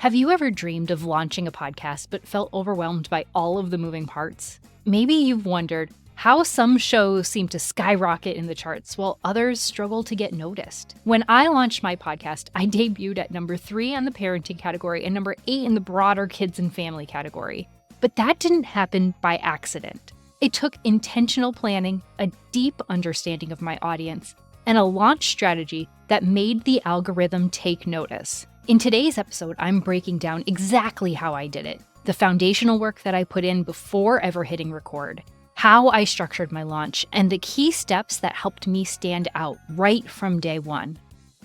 Have you ever dreamed of launching a podcast but felt overwhelmed by all of the moving parts? Maybe you've wondered how some shows seem to skyrocket in the charts while others struggle to get noticed. When I launched my podcast, I debuted at number 3 on the parenting category and number 8 in the broader kids and family category. But that didn't happen by accident. It took intentional planning, a deep understanding of my audience, and a launch strategy that made the algorithm take notice. In today's episode, I'm breaking down exactly how I did it, the foundational work that I put in before ever hitting record, how I structured my launch, and the key steps that helped me stand out right from day one.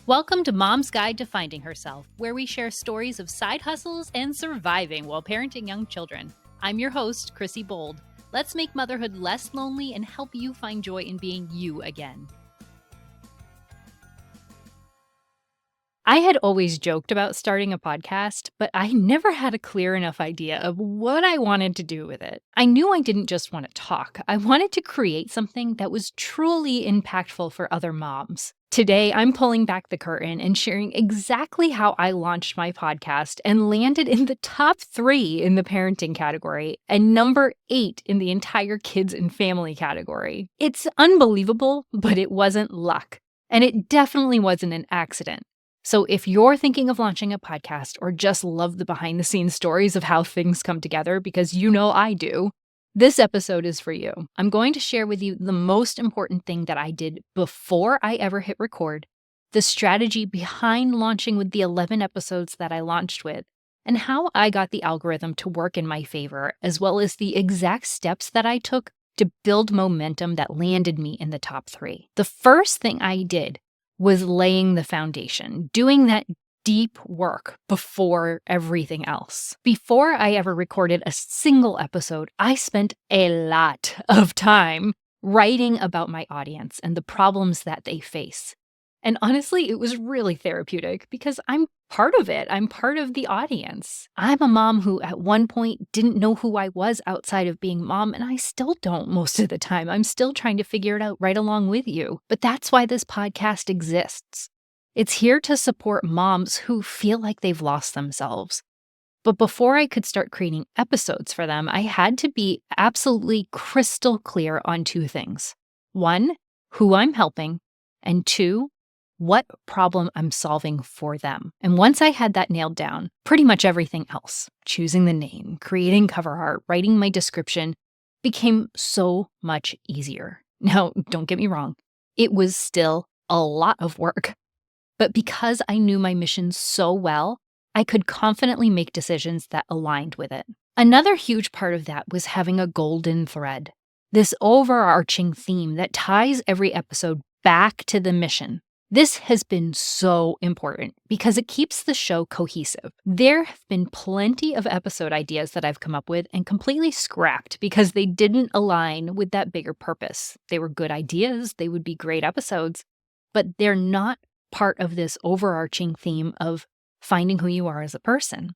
Welcome to Mom's Guide to Finding Herself, where we share stories of side hustles and surviving while parenting young children. I'm your host, Chrissy Bold. Let's make motherhood less lonely and help you find joy in being you again. I had always joked about starting a podcast, but I never had a clear enough idea of what I wanted to do with it. I knew I didn't just want to talk. I wanted to create something that was truly impactful for other moms. Today, I'm pulling back the curtain and sharing exactly how I launched my podcast and landed in the top 3 in the parenting category and number 8 in the entire kids and family category. It's unbelievable, but it wasn't luck. And it definitely wasn't an accident. So if you're thinking of launching a podcast or just love the behind-the-scenes stories of how things come together, because you know I do, this episode is for you. I'm going to share with you the most important thing that I did before I ever hit record, the strategy behind launching with the 11 episodes that I launched with, and how I got the algorithm to work in my favor, as well as the exact steps that I took to build momentum that landed me in the top 3. The first thing I did was laying the foundation, doing that deep work before everything else. Before I ever recorded a single episode, I spent a lot of time writing about my audience and the problems that they face. And honestly, it was really therapeutic because I'm part of it. I'm part of the audience. I'm a mom who at one point didn't know who I was outside of being mom, and I still don't most of the time. I'm still trying to figure it out right along with you. But that's why this podcast exists. It's here to support moms who feel like they've lost themselves. But before I could start creating episodes for them, I had to be absolutely crystal clear on 2 things. 1, who I'm helping, and 2, what problem I'm solving for them. And once I had that nailed down, pretty much everything else, choosing the name, creating cover art, writing my description, became so much easier. Now, don't get me wrong, it was still a lot of work. But because I knew my mission so well, I could confidently make decisions that aligned with it. Another huge part of that was having a golden thread, this overarching theme that ties every episode back to the mission. This has been so important because it keeps the show cohesive. There have been plenty of episode ideas that I've come up with and completely scrapped because they didn't align with that bigger purpose. They were good ideas, they would be great episodes, but they're not part of this overarching theme of finding who you are as a person.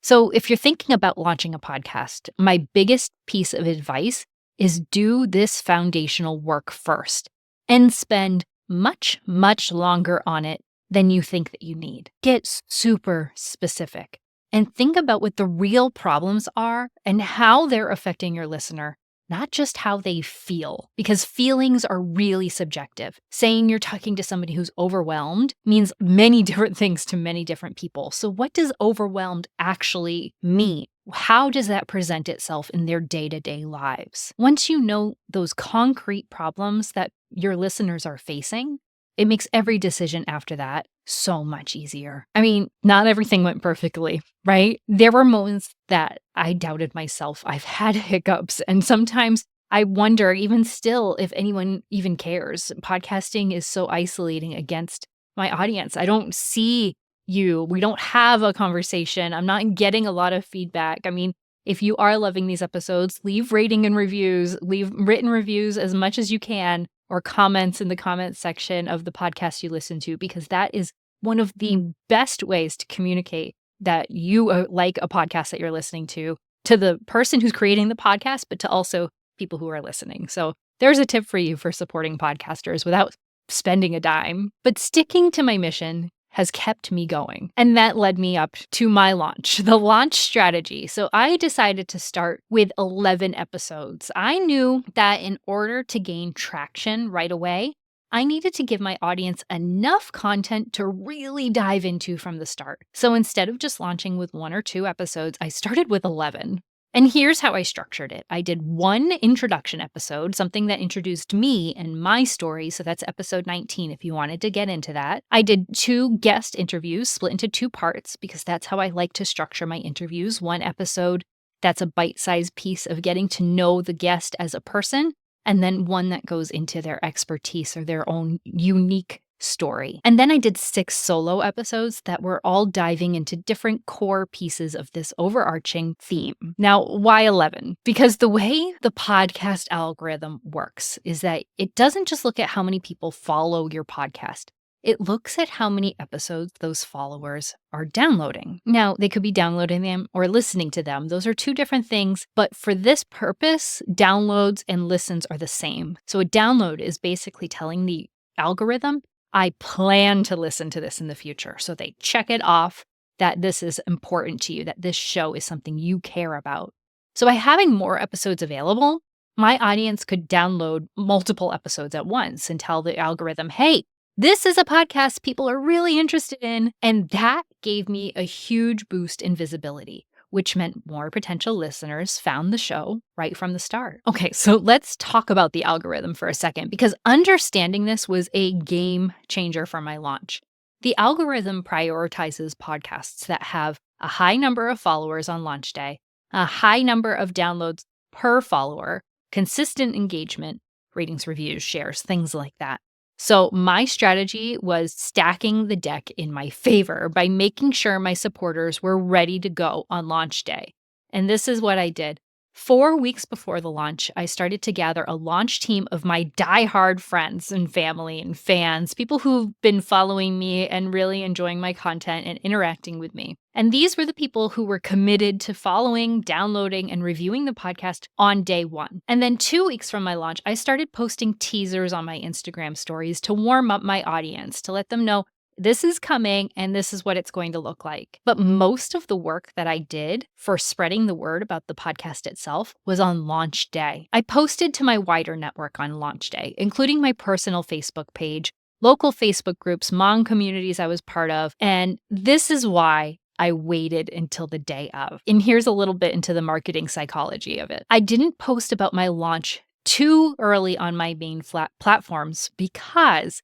So if you're thinking about launching a podcast, my biggest piece of advice is do this foundational work first and spend much, much longer on it than you think that you need. Get super specific and think about what the real problems are and how they're affecting your listener, not just how they feel, because feelings are really subjective. Saying you're talking to somebody who's overwhelmed means many different things to many different people. So what does overwhelmed actually mean? How does that present itself in their day-to-day lives? Once you know those concrete problems that your listeners are facing, it makes every decision after that so much easier. I mean, not everything went perfectly, right? There were moments that I doubted myself. I've had hiccups, and sometimes I wonder, even still, if anyone even cares. Podcasting is so isolating against my audience. I don't see you. We don't have a conversation. I'm not getting a lot of feedback. I mean, if you are loving these episodes, leave rating and reviews, leave written reviews as much as you can, or comments in the comments section of the podcast you listen to, because that is one of the best ways to communicate that you like a podcast that you're listening to the person who's creating the podcast, but to also people who are listening. So there's a tip for you for supporting podcasters without spending a dime. But sticking to my mission has kept me going. And that led me up to my launch, the launch strategy. So I decided to start with 11 episodes. I knew that in order to gain traction right away, I needed to give my audience enough content to really dive into from the start. So instead of just launching with 1 or 2 episodes, I started with 11. And here's how I structured it. I did 1 introduction episode, something that introduced me and my story. So that's episode 19 if you wanted to get into that. I did 2 guest interviews split into 2 parts because that's how I like to structure my interviews. 1 episode that's a bite-sized piece of getting to know the guest as a person, and then 1 that goes into their expertise or their own unique story. And then I did 6 solo episodes that were all diving into different core pieces of this overarching theme. Now, why 11? Because the way the podcast algorithm works is that it doesn't just look at how many people follow your podcast. It looks at how many episodes those followers are downloading. Now, they could be downloading them or listening to them. Those are 2 different things, but for this purpose, downloads and listens are the same. So a download is basically telling the algorithm, I plan to listen to this in the future. So they check it off that this is important to you, that this show is something you care about. So by having more episodes available, my audience could download multiple episodes at once and tell the algorithm, hey, this is a podcast people are really interested in. And that gave me a huge boost in visibility, which meant more potential listeners found the show right from the start. Okay, so let's talk about the algorithm for a second, because understanding this was a game changer for my launch. The algorithm prioritizes podcasts that have a high number of followers on launch day, a high number of downloads per follower, consistent engagement, ratings, reviews, shares, things like that. So my strategy was stacking the deck in my favor by making sure my supporters were ready to go on launch day. And this is what I did. 4 weeks before the launch, I started to gather a launch team of my diehard friends and family and fans, people who've been following me and really enjoying my content and interacting with me. And these were the people who were committed to following, downloading, and reviewing the podcast on day 1. And then 2 weeks from my launch, I started posting teasers on my Instagram stories to warm up my audience, to let them know this is coming and this is what it's going to look like. But most of the work that I did for spreading the word about the podcast itself was on launch day. I posted to my wider network on launch day, including my personal Facebook page, local Facebook groups, mom communities I was part of. And this is why I waited until the day of. And here's a little bit into the marketing psychology of it. I didn't post about my launch too early on my main platforms because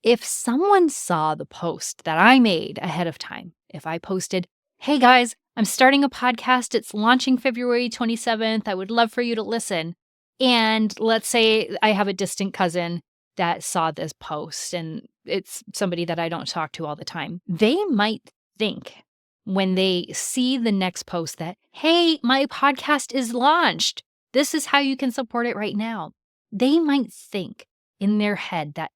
if someone saw the post that I made ahead of time, if I posted, hey guys, I'm starting a podcast, it's launching February 27th, I would love for you to listen. And let's say I have a distant cousin that saw this post and it's somebody that I don't talk to all the time. They might think when they see the next post that, hey, my podcast is launched. This is how you can support it right now. They might think in their head that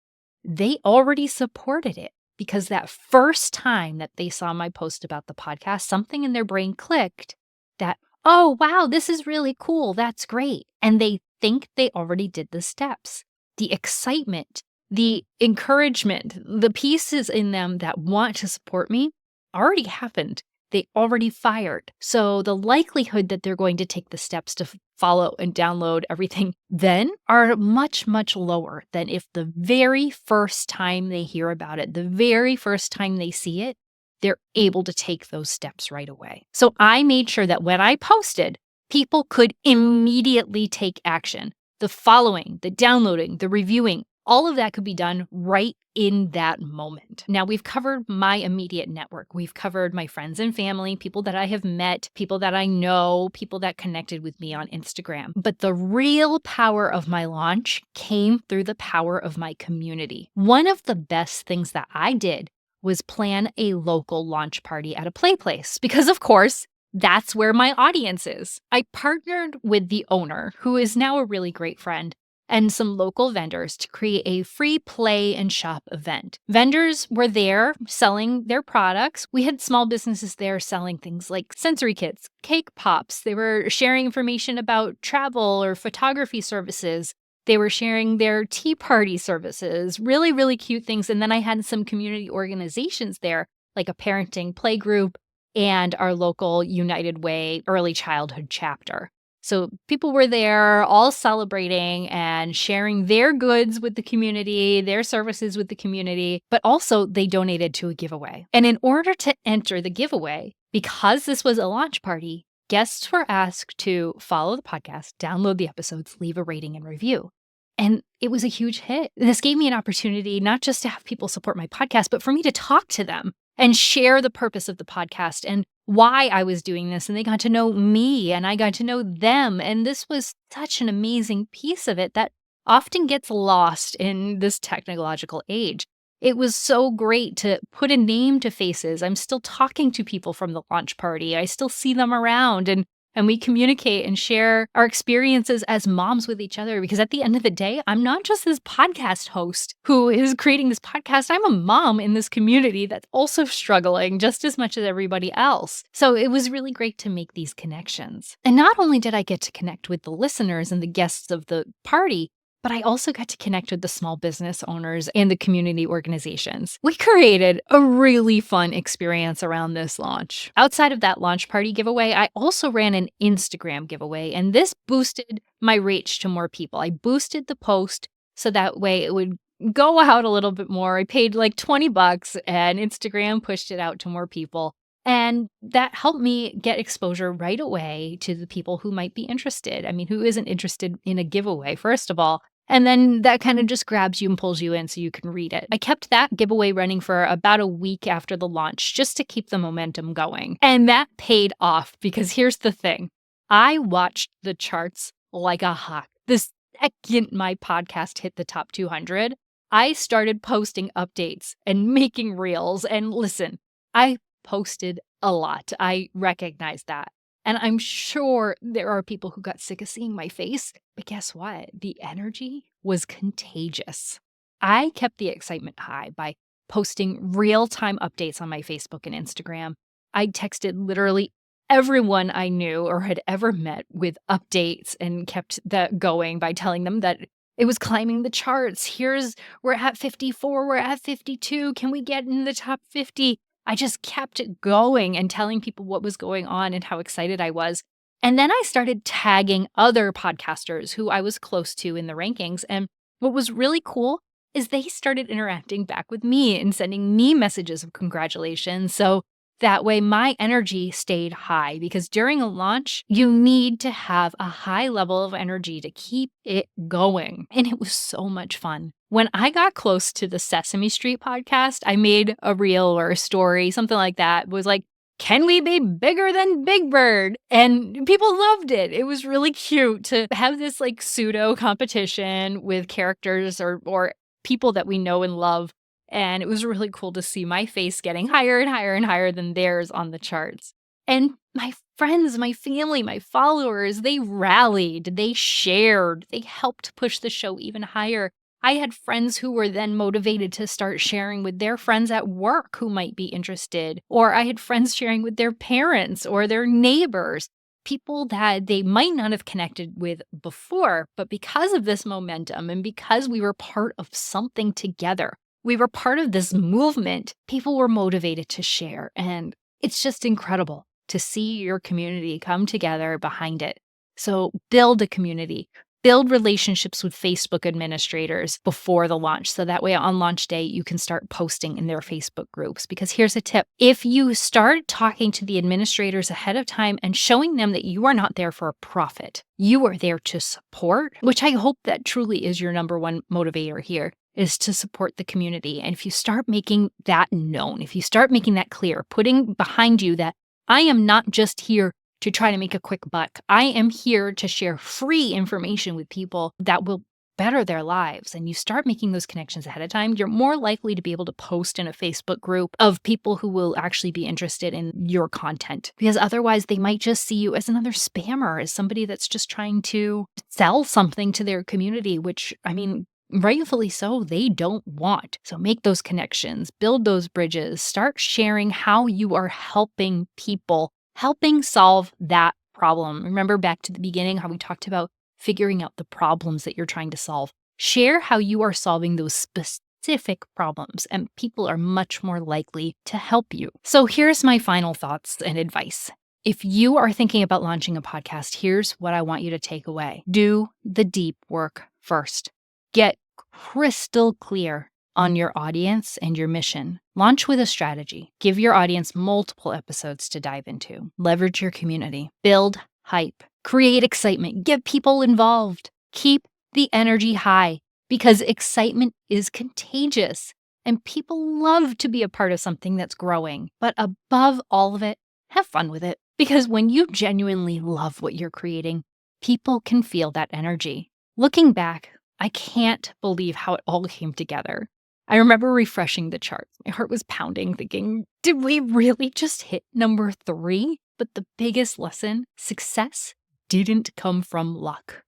they already supported it because that first time that they saw my post about the podcast, something in their brain clicked that, oh, wow, this is really cool. That's great. And they think they already did the steps. The excitement, the encouragement, the pieces in them that want to support me already happened. They already fired. So the likelihood that they're going to take the steps to follow and download everything then are much, much lower than if the very first time they hear about it, the very first time they see it, they're able to take those steps right away. So I made sure that when I posted, people could immediately take action. The following, the downloading, the reviewing, all of that could be done right in that moment. Now, we've covered my immediate network. We've covered my friends and family, people that I have met, people that I know, people that connected with me on Instagram. But the real power of my launch came through the power of my community. One of the best things that I did was plan a local launch party at a play place because, of course, that's where my audience is. I partnered with the owner, who is now a really great friend, and some local vendors to create a free play and shop event. Vendors were there selling their products. We had small businesses there selling things like sensory kits, cake pops. They were sharing information about travel or photography services. They were sharing their tea party services, really, really cute things. And then I had some community organizations there, like a parenting play group and our local United Way early childhood chapter. So people were there all celebrating and sharing their goods with the community, their services with the community, but also they donated to a giveaway. And in order to enter the giveaway, because this was a launch party, guests were asked to follow the podcast, download the episodes, leave a rating and review. And it was a huge hit. This gave me an opportunity not just to have people support my podcast, but for me to talk to them and share the purpose of the podcast and why I was doing this. And they got to know me and I got to know them. And this was such an amazing piece of it that often gets lost in this technological age. It was so great to put a name to faces. I'm still talking to people from the launch party. I still see them around and we communicate and share our experiences as moms with each other. Because at the end of the day, I'm not just this podcast host who is creating this podcast. I'm a mom in this community that's also struggling just as much as everybody else. So it was really great to make these connections. And not only did I get to connect with the listeners and the guests of the party, but I also got to connect with the small business owners and the community organizations. We created a really fun experience around this launch. Outside of that launch party giveaway, I also ran an Instagram giveaway, and this boosted my reach to more people. I boosted the post so that way it would go out a little bit more. I paid like $20 and Instagram pushed it out to more people. And that helped me get exposure right away to the people who might be interested. I mean, who isn't interested in a giveaway, first of all? And then that kind of just grabs you and pulls you in so you can read it. I kept that giveaway running for about a week after the launch just to keep the momentum going. And that paid off because here's the thing. I watched the charts like a hawk. The second my podcast hit the top 200, I started posting updates and making reels. And listen, I posted a lot. I recognize that. And I'm sure there are people who got sick of seeing my face, but guess what? The energy was contagious. I kept the excitement high by posting real-time updates on my Facebook and Instagram. I texted literally everyone I knew or had ever met with updates and kept that going by telling them that it was climbing the charts. We're at 54, we're at 52. Can we get in the top 50? I just kept it going and telling people what was going on and how excited I was. And then I started tagging other podcasters who I was close to in the rankings. And what was really cool is they started interacting back with me and sending me messages of congratulations. So that way my energy stayed high because during a launch, you need to have a high level of energy to keep it going. And it was so much fun. When I got close to the Sesame Street podcast, I made a reel or a story, something like that. It was like, can we be bigger than Big Bird? And people loved it. It was really cute to have this like pseudo competition with characters or people that we know and love. And it was really cool to see my face getting higher and higher and higher than theirs on the charts. And my friends, my family, my followers, they rallied, they shared, they helped push the show even higher. I had friends who were then motivated to start sharing with their friends at work who might be interested, or I had friends sharing with their parents or their neighbors, people that they might not have connected with before, but because of this momentum and because we were part of something together, we were part of this movement, people were motivated to share, and it's just incredible to see your community come together behind it. So build a community. Build relationships with Facebook administrators before the launch. So that way on launch day, you can start posting in their Facebook groups. Because here's a tip. If you start talking to the administrators ahead of time and showing them that you are not there for a profit, you are there to support, which I hope that truly is your number one motivator here, is to support the community. And if you start making that known, if you start making that clear, putting behind you that I am not just here to try to make a quick buck. I am here to share free information with people that will better their lives. And you start making those connections ahead of time, you're more likely to be able to post in a Facebook group of people who will actually be interested in your content. Because otherwise, they might just see you as another spammer, as somebody that's just trying to sell something to their community, which, I mean, rightfully so, they don't want. So make those connections, build those bridges, start sharing how you are helping people, helping solve that problem. Remember back to the beginning how we talked about figuring out the problems that you're trying to solve. Share how you are solving those specific problems, and people are much more likely to help you. So here's my final thoughts and advice. If you are thinking about launching a podcast, here's what I want you to take away. Do the deep work first. Get crystal clear on your audience and your mission. Launch with a strategy. Give your audience multiple episodes to dive into. Leverage your community. Build hype. Create excitement. Get people involved. Keep the energy high because excitement is contagious and people love to be a part of something that's growing. But above all of it, have fun with it because when you genuinely love what you're creating, people can feel that energy. Looking back, I can't believe how it all came together. I remember refreshing the charts. My heart was pounding, thinking, did we really just hit number 3? But the biggest lesson, success didn't come from luck.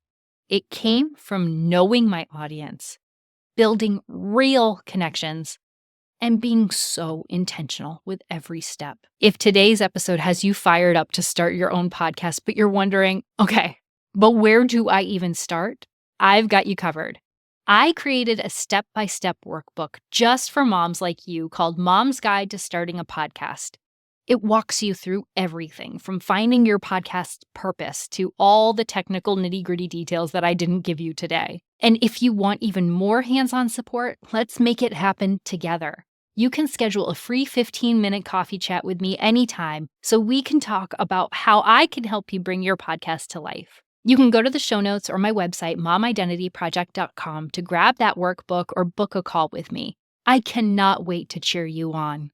It came from knowing my audience, building real connections, and being so intentional with every step. If today's episode has you fired up to start your own podcast, but you're wondering, okay, but where do I even start? I've got you covered. I created a step-by-step workbook just for moms like you called Mom's Guide to Starting a Podcast. It walks you through everything from finding your podcast's purpose to all the technical nitty-gritty details that I didn't give you today. And if you want even more hands-on support, let's make it happen together. You can schedule a free 15-minute coffee chat with me anytime so we can talk about how I can help you bring your podcast to life. You can go to the show notes or my website, momidentityproject.com, to grab that workbook or book a call with me. I cannot wait to cheer you on.